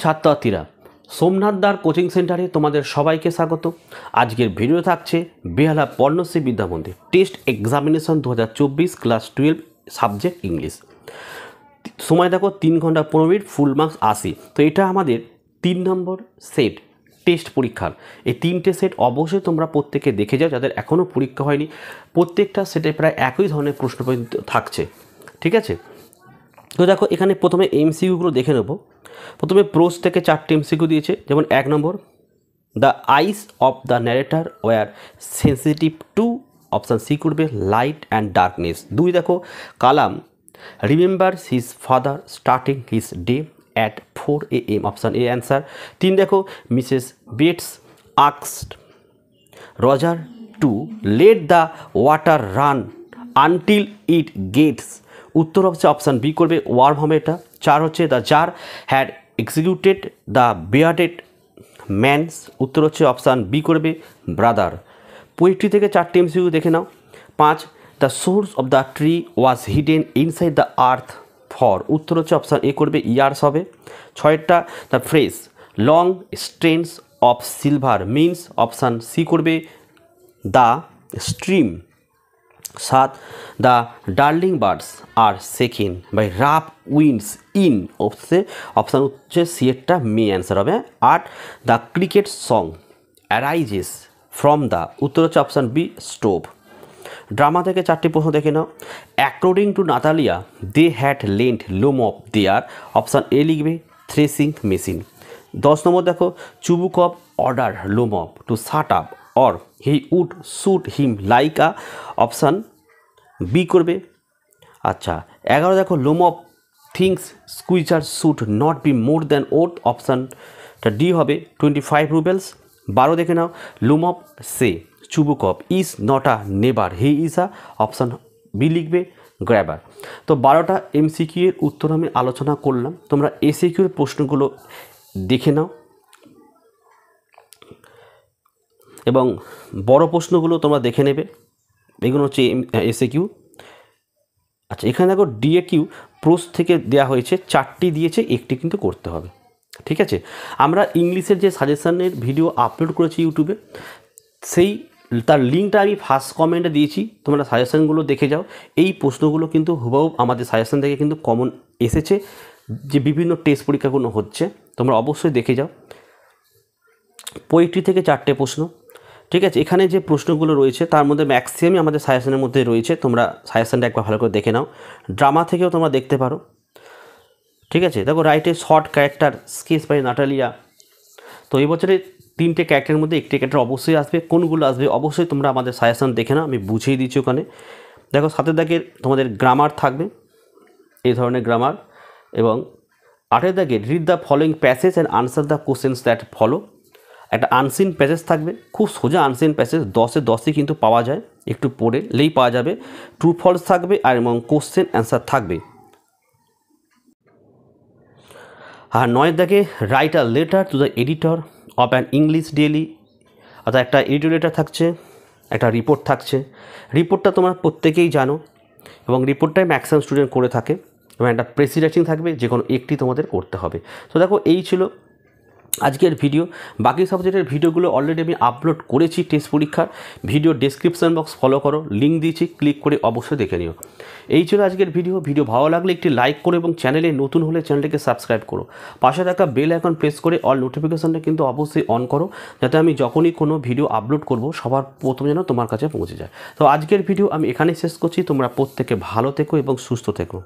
ছাত্রছাত্রীরা, সোমনাথ দার কোচিং সেন্টারে তোমাদের সবাইকে স্বাগত। আজকের ভিডিও থাকছে বেহালা পর্ণশ্রী বিদ্যা মন্দির test examination 2024 class 12 subject English. সময় দেখো 3 ঘন্টা 15 মিনিট, ফুল মার্কস 80। তো এটা আমাদের 3 নম্বর সেট টেস্ট পরীক্ষার। এই 3টে সেট অবশ্যই তোমরা প্রত্যেকে দেখে যাও, যাদের এখনও পরীক্ষা হয়নি। প্রত্যেকটা সেটে প্রায় একই ধরনের প্রশ্ন থাকছে, ঠিক আছে? তো দেখো এখানে প্রথমে এমসিকিউগুলো দেখে নেব। প্রথমে প্রোজ থেকে 4টে এমসিকিউ দিয়েছে। যেমন 1 number, the eyes of the narrator were sensitive to, option C করবে লাইট অ্যান্ড ডার্কনেস। 2 দেখো, Kalam remember his father starting his day at 4 AM, option A answer. 3 দেখো, Mrs Bates asked Roger to let the water run until it gets, উত্তর হচ্ছে option B করবে worm হবে এটা। 4 হচ্ছে, the czar had executed the bearded man's, উত্তর হচ্ছে option B করবে ব্রাদার। পোয়েট্রি থেকে 4টে এমসিকিউ দেখে নাও। 5, the source of the tree was hidden inside the earth for, উত্তর হচ্ছে অপশান এ করবে ইয়ার্স হবে। 6টা, the phrase long strands of silver means, option C করবে the stream. 7, the darling birds are shaken by rough winds in, option হচ্ছে C এরটা মে answer হবে। 8, the cricket song arises from the, উত্তর হচ্ছে option B stove. Drama থেকে 4টে প্রশ্ন দেখে নাও। According to Natalia they had lent Lomov their, option A লিখবে থ্রেসিং মেশিন। 10 নম্বর দেখো, Chubukov order Lomov to shut up or he would shoot him like a, option B করবে। আচ্ছা, 11 দেখো, Lomov thinks Squeezer should not be more than oat, অপশানটা D হবে 25 roubles. 12 দেখে নাও, Lomov says Chubukov is not a neighbour he is a, option B লিখবে grabber. তো 12টা MCQ এর উত্তর আমি আলোচনা করলাম। তোমরা এসিকিউর প্রশ্নগুলো দেখে নাও এবং বড় প্রশ্নগুলো তোমরা দেখে নেবে। এগুলো হচ্ছে এসিকিউ। আচ্ছা, এখানে দেখো ডিএকিউ প্রোজ থেকে দেওয়া হয়েছে, 4টি দিয়েছে, একটি কিন্তু করতে হবে, ঠিক আছে? আমরা ইংলিশের যে সাজেশানের ভিডিও আপলোড করেছি ইউটিউবে, তার লিঙ্কটা আমি ফার্স্ট কমেন্টে দিয়েছি, তোমরা সাজেশানগুলো দেখে যাও। এই প্রশ্নগুলো কিন্তু হুবহু আমাদের সাজেশান থেকে কিন্তু কমন এসেছে, যে বিভিন্ন টেস্ট পরীক্ষাগুলো হচ্ছে, তোমরা অবশ্যই দেখে যাও। পোয়েট্রি থেকে 4টে প্রশ্ন, ঠিক আছে? এখানে যে প্রশ্নগুলো রয়েছে তার মধ্যে ম্যাক্সিমামই আমাদের সাজেশনের মধ্যে রয়েছে, তোমরা সাজেশনটা একবার ভালো করে দেখে নাও। ড্রামা থেকেও তোমরা দেখতে পারো, ঠিক আছে? দেখো, write a short character sketch by Natalia. তো এই বছরে 3টে ক্যারেক্টারের মধ্যে একটি ক্যারেক্টার অবশ্যই আসবে। কোনগুলো আসবে অবশ্যই তোমরা আমাদের সাজেশন দেখে নাও, আমি বুঝিয়ে দিচ্ছি ওখানে। দেখো, 7 দাগের তোমাদের গ্রামার থাকবে, এই ধরনের গ্রামার। এবং 8 দাগের read the following passage and answer the questions that follow, একটা আনসিন প্যাসেজ থাকবে, খুব সোজা আনসিন প্যাসেজ, 10-এ 10ই কিন্তু পাওয়া যায়, একটু পড়লেই পাওয়া যাবে। ট্রু ফলস থাকবে আর এবং কোশ্চেন অ্যান্সার থাকবে। আর 9 দাগে write a letter to the editor of an English daily, অর্থাৎ একটা এডিটর লেটার থাকছে, একটা রিপোর্ট থাকছে। রিপোর্টটা তোমরা প্রত্যেকেই জানো এবং রিপোর্টটাই ম্যাক্সিমাম স্টুডেন্ট করে থাকে, এবং একটা প্রেসি রাইটিং থাকবে, যে কোনো একটি তোমাদের করতে হবে। তো দেখো, এই ছিল আজকের ভিডিও। বাকি সাবজেক্টের ভিডিওগুলো অলরেডি আমি আপলোড করেছি টেস্ট পরীক্ষার ভিডিও, ডেসক্রিপশন বক্স ফলো করো, লিঙ্ক দিয়েছি, ক্লিক করে অবশ্যই দেখে নিও। এই ছিল আজকের ভিডিও ভালো লাগলে একটি লাইক করো এবং চ্যানেলে নতুন হলে চ্যানেলটিকে সাবস্ক্রাইব করো। পাশে থাকা বেল আইকন প্রেস করে অল নোটিফিকেশনটা কিন্তু অবশ্যই অন করো, যাতে আমি যখনই কোনো ভিডিও আপলোড করব সবার প্রথমে যেন তোমার কাছে পৌঁছে যায়। তো আজকের ভিডিও আমি এখানেই শেষ করছি। তোমরা প্রত্যেকে ভালো থেকো এবং সুস্থ থেকো।